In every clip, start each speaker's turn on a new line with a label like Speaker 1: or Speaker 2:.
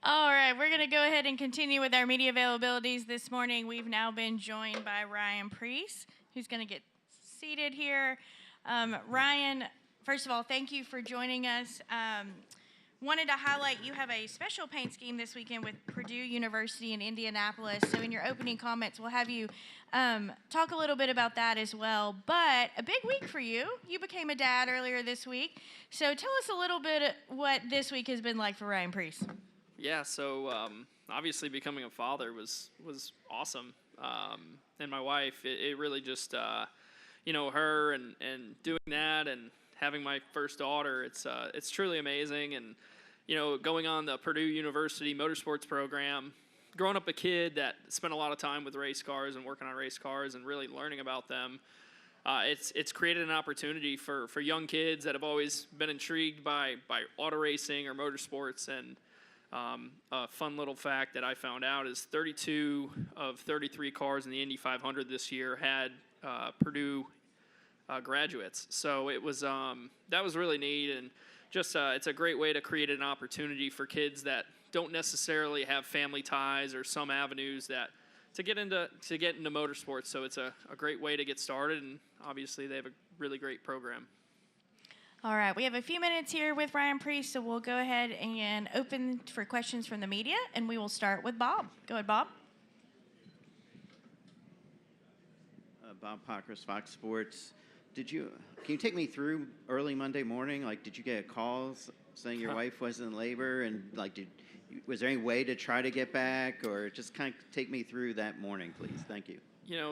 Speaker 1: All right, we're going to go ahead and continue with our media availabilities this morning. We've now been joined by Ryan Preece, who's going to get seated here. Ryan, first of all, thank you for joining us. Wanted to highlight you have a special paint scheme this weekend with Purdue University in Indianapolis. So in your opening comments, we'll have you talk a little bit about that as well. But a big week for you. You became a dad earlier this week. So tell us a little bit what this week has been like for Ryan Preece.
Speaker 2: Yeah, so obviously becoming a father was awesome. And my wife, it really just, her and doing that and having my first daughter, it's truly amazing. And, going on the Purdue University motorsports program, growing up a kid that spent a lot of time with race cars and working on race cars and really learning about them, it's created an opportunity for young kids that have always been intrigued by auto racing or motorsports. And a fun little fact that I found out is 32 of 33 cars in the Indy 500 this year had Purdue graduates. So it was that was really neat, and just it's a great way to create an opportunity for kids that don't necessarily have family ties or some avenues that to get into motorsports. So it's a great way to get started, and obviously they have a really great program.
Speaker 1: All right, we have a few minutes here with Ryan Preece, so we'll go ahead and open for questions from the media, and we will start with Bob. Go ahead, Bob.
Speaker 3: Bob Pockris, Fox Sports. Can you take me through early Monday morning? Like, did you get calls saying your wife was in labor, and was there any way to try to get back, or just kind of take me through that morning, please? Thank you.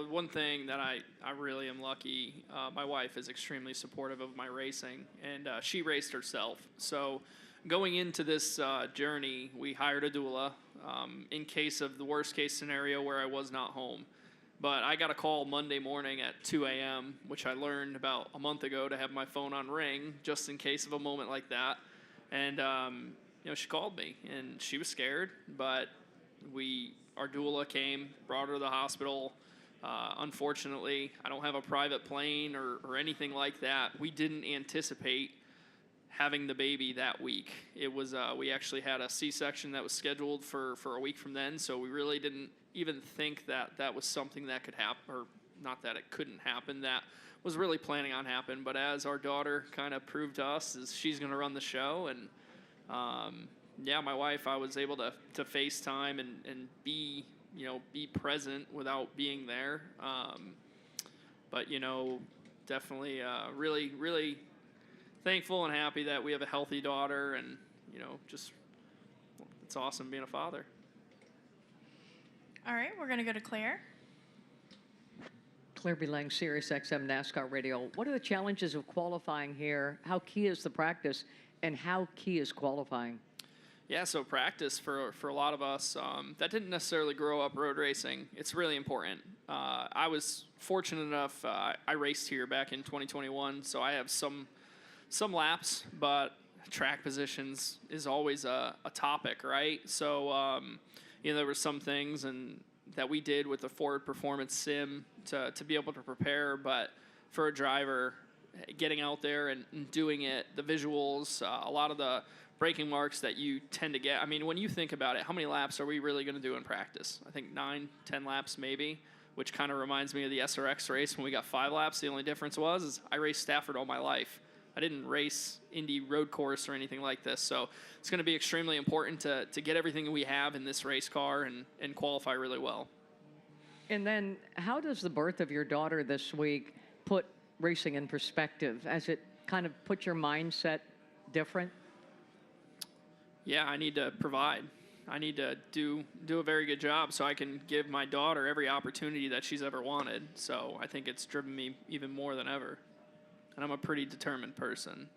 Speaker 2: One thing that I really am lucky, my wife is extremely supportive of my racing, and she raced herself. So going into this journey, we hired a doula in case of the worst case scenario where I was not home. But I got a call Monday morning at 2 a.m., which I learned about a month ago to have my phone on ring just in case of a moment like that. And, she called me, and she was scared, but our doula came, brought her to the hospital. Unfortunately, I don't have a private plane or anything like that. We didn't anticipate having the baby that week. It was we actually had a C-section that was scheduled for a week from then, so we really didn't even think that was something that could happen, or not that it couldn't happen. That was really planning on happen. But as our daughter kind of proved to us, is she's going to run the show, and my wife, I was able to FaceTime and be present without being there. But definitely really, really thankful and happy that we have a healthy daughter, and it's awesome being a father.
Speaker 1: All right, we're going to go to Claire.
Speaker 4: Claire B. Lang, Sirius XM NASCAR Radio. What are the challenges of qualifying here? How key is the practice, and how key is qualifying?
Speaker 2: Yeah, so practice for a lot of us that didn't necessarily grow up road racing, it's really important. I was fortunate enough, I raced here back in 2021, so I have some laps, but track positions is always a topic, right? So, there were some things that we did with the Ford Performance Sim to be able to prepare, but for a driver, getting out there and doing it, the visuals, a lot of the braking marks that you tend to get. I mean, when you think about it, how many laps are we really going to do in practice? I think 9, 10 laps maybe, which kind of reminds me of the SRX race when we got 5 laps. The only difference is I raced Stafford all my life. I didn't race Indy road course or anything like this. So it's going to be extremely important to get everything we have in this race car and qualify really well.
Speaker 4: And then how does the birth of your daughter this week put racing in perspective? Has it kind of put your mindset different?
Speaker 2: Yeah, I need to provide. I need to do a very good job so I can give my daughter every opportunity that she's ever wanted. So I think it's driven me even more than ever. And I'm a pretty determined person.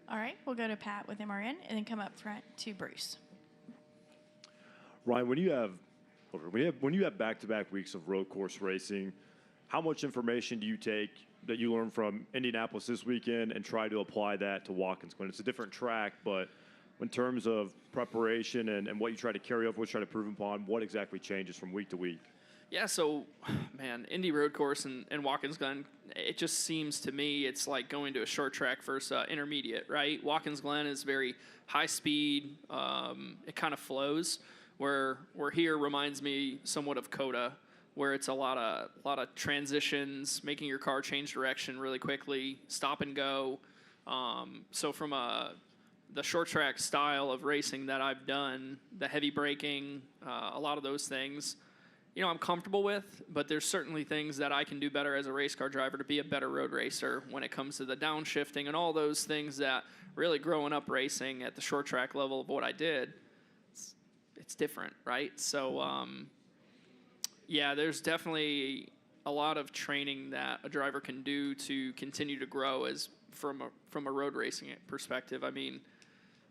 Speaker 1: All right, we'll go to Pat with MRN and then come up front to Bruce.
Speaker 5: Ryan, when you have back-to-back weeks of road course racing, how much information do you take that you learned from Indianapolis this weekend and try to apply that to Watkins Glen? It's a different track, but in terms of preparation and what you try to carry over, what you try to prove upon, what exactly changes from week to week?
Speaker 2: Yeah, so, man, Indy Road Course and Watkins Glen, it just seems to me it's like going to a short track versus intermediate, right? Watkins Glen is very high speed. It kind of flows. Where here reminds me somewhat of Coda, where it's a lot of transitions, making your car change direction really quickly, stop and go. So from the short track style of racing that I've done, the heavy braking, a lot of those things, I'm comfortable with, but there's certainly things that I can do better as a race car driver to be a better road racer when it comes to the downshifting and all those things that really growing up racing at the short track level of what I did, it's different, right? So, yeah, there's definitely a lot of training that a driver can do to continue to grow as from a road racing perspective. I mean,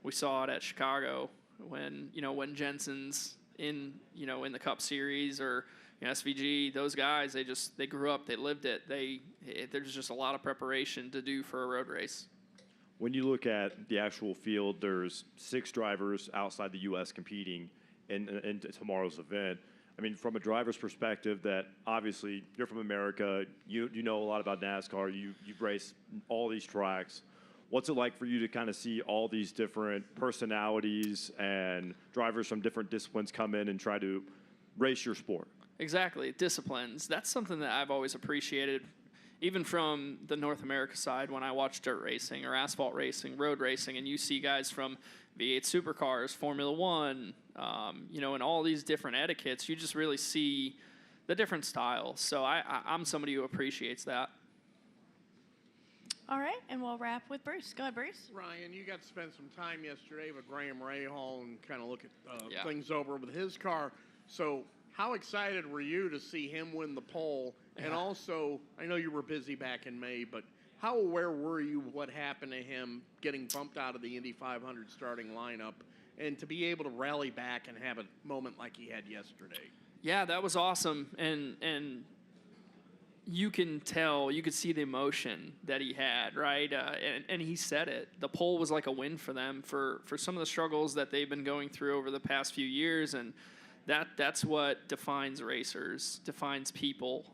Speaker 2: we saw it at Chicago when Jensen's in the Cup Series or SVG. Those guys, they grew up, they lived it. There's just a lot of preparation to do for a road race.
Speaker 5: When you look at the actual field, there's 6 drivers outside the U.S. competing in tomorrow's event. I mean, from a driver's perspective, that obviously you're from America, you know a lot about NASCAR, you've raced all these tracks. What's it like for you to kind of see all these different personalities and drivers from different disciplines come in and try to race your sport?
Speaker 2: Exactly, disciplines. That's something that I've always appreciated, even from the North America side when I watch dirt racing or asphalt racing, road racing, and you see guys from V8 supercars, Formula One, and all these different etiquettes. You just really see the different styles. So I'm somebody who appreciates that.
Speaker 1: All right, and we'll wrap with Bruce. Go ahead, Bruce.
Speaker 6: Ryan, you got to spend some time yesterday with Graham Rahal and kind of look at
Speaker 2: Yeah.
Speaker 6: things over with his car. So how excited were you to see him win the pole? And also, I know you were busy back in May, but how aware were you of what happened to him getting bumped out of the Indy 500 starting lineup and to be able to rally back and have a moment like he had yesterday?
Speaker 2: Yeah, that was awesome. And you can tell, you could see the emotion that he had, right? And he said it. The pole was like a win for them for some of the struggles that they've been going through over the past few years. And that's what defines racers, defines people,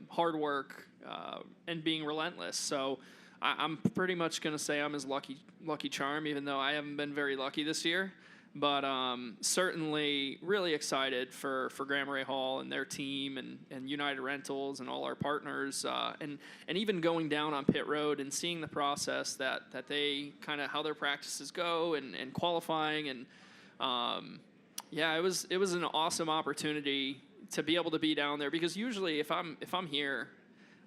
Speaker 2: hard work, and being relentless. So I'm pretty much going to say I'm his lucky charm, even though I haven't been very lucky this year. But certainly really excited for Graham Rahal and their team and United Rentals and all our partners. And even going down on pit road and seeing the process that they kind of how their practices go and qualifying. And yeah, it was an awesome opportunity to be able to be down there, because usually if I'm here,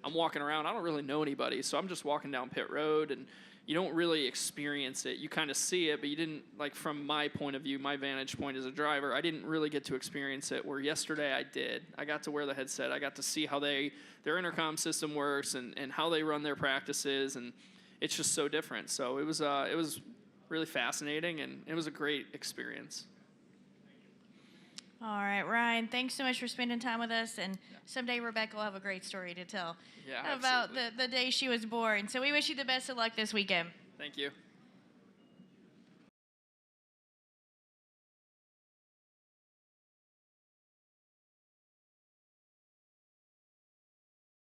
Speaker 2: I'm walking around, I don't really know anybody. So I'm just walking down pit road and you don't really experience it. You kind of see it, but you didn't, like, from my point of view, my vantage point as a driver, I didn't really get to experience it, where yesterday I did. I got to wear the headset. I got to see how their intercom system works and how they run their practices, and it's just so different. So it was really fascinating, and it was a great experience.
Speaker 1: All right, Ryan, thanks so much for spending time with us. And someday Rebecca will have a great story to tell
Speaker 2: Yeah,
Speaker 1: about
Speaker 2: absolutely.
Speaker 1: the day she was born. So we wish you the best of luck this weekend.
Speaker 2: Thank you.